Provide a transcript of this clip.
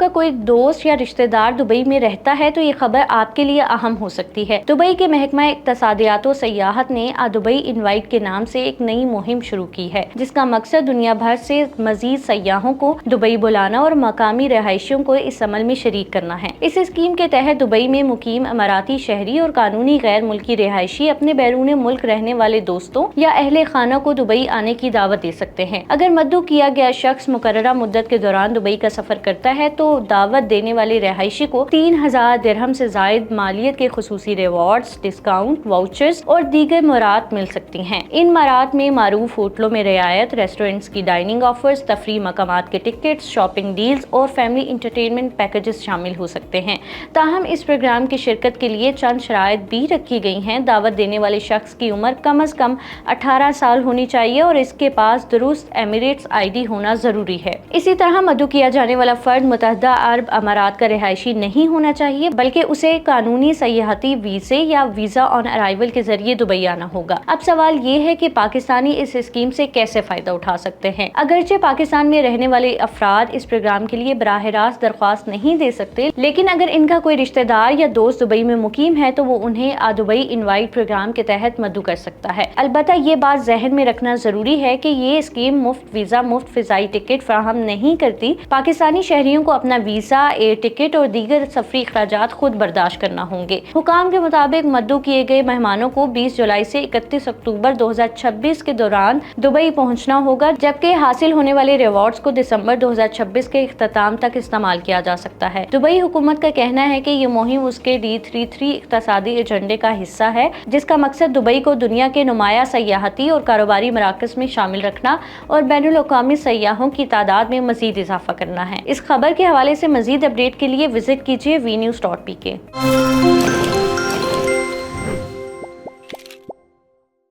کا کوئی دوست یا رشتہ دار دبئی میں رہتا ہے تو یہ خبر آپ کے لیے اہم ہو سکتی ہے۔ دبئی کے محکمہ اقتصادیات و سیاحت نے دبئی انوائٹ کے نام سے ایک نئی مہم شروع کی ہے، جس کا مقصد دنیا بھر سے مزید سیاحوں کو دبئی بلانا اور مقامی رہائشیوں کو اس عمل میں شریک کرنا ہے۔ اس اسکیم کے تحت دبئی میں مقیم اماراتی شہری اور قانونی غیر ملکی رہائشی اپنے بیرون ملک رہنے والے دوستوں یا اہل خانہ کو دبئی آنے کی دعوت دے سکتے ہیں۔ اگر مدعو کیا گیا شخص مقررہ مدت کے دوران دبئی کا سفر کرتا ہے تو دعوت دینے والے رہائشی کو 3000 درہم سے زائد مالیت کے خصوصی ریوارڈز، ڈسکاؤنٹ، واؤچرز اور دیگر مراد مل سکتی ہیں۔ ان مراد میں معروف ہوٹلوں میں رعایت، ریسٹورنٹس کی ڈائننگ آفرز، تفریح مقامات کے ٹکٹس، شاپنگ ڈیلز اور فیملی انٹرٹینمنٹ پیکجز شامل ہو سکتے ہیں۔ تاہم اس پروگرام کی شرکت کے لیے چند شرائط بھی رکھی گئی ہیں۔ دعوت دینے والے شخص کی عمر کم از کم 18 سال ہونی چاہیے اور اس کے پاس درست ایمریٹس آئی ڈی ہونا ضروری ہے۔ اسی طرح مدعو کیا جانے والا فرد متحدہ عرب امارات کا رہائشی نہیں ہونا چاہیے، بلکہ اسے قانونی سیاحتی ویزے یا ویزا آن ارائیول کے ذریعے دبئی آنا ہوگا۔ اب سوال یہ ہے کہ پاکستانی اس اسکیم سے کیسے فائدہ اٹھا سکتے ہیں۔ اگرچہ پاکستان میں رہنے والے افراد اس پروگرام کے لیے براہ راست درخواست نہیں دے سکتے، لیکن اگر ان کا کوئی رشتہ دار یا دوست دبئی میں مقیم ہے تو وہ انہیں دبئی انوائٹ پروگرام کے تحت مدعو کر سکتا ہے۔ البتہ یہ بات ذہن میں رکھنا ضروری ہے کہ یہ اسکیم مفت ویزا، مفت فضائی ٹکٹ فراہم نہیں کرتی۔ پاکستانی شہریوں کو اپنا ویزا، ایئر ٹکٹ اور دیگر سفری اخراجات خود برداشت کرنا ہوں گے۔ حکام کے مطابق مدعو کیے گئے مہمانوں کو 20 جولائی سے 31 اکتوبر 2026 کے دوران دبئی پہنچنا ہوگا، جبکہ حاصل ہونے والے ریوارڈز کو دسمبر 2026 کے اختتام تک استعمال کیا جا سکتا ہے۔ دبئی حکومت کا کہنا ہے کہ یہ مہم اس کے D33 اقتصادی ایجنڈے کا حصہ ہے، جس کا مقصد دبئی کو دنیا کے نمایاں سیاحتی اور کاروباری مراکز میں شامل رکھنا اور بین الاقوامی سیاحوں کی تعداد میں مزید اضافہ کرنا ہے۔ اس خبر کے حوالے سے مزید اپڈیٹ کے لیے وزٹ کیجیے vnews.pk۔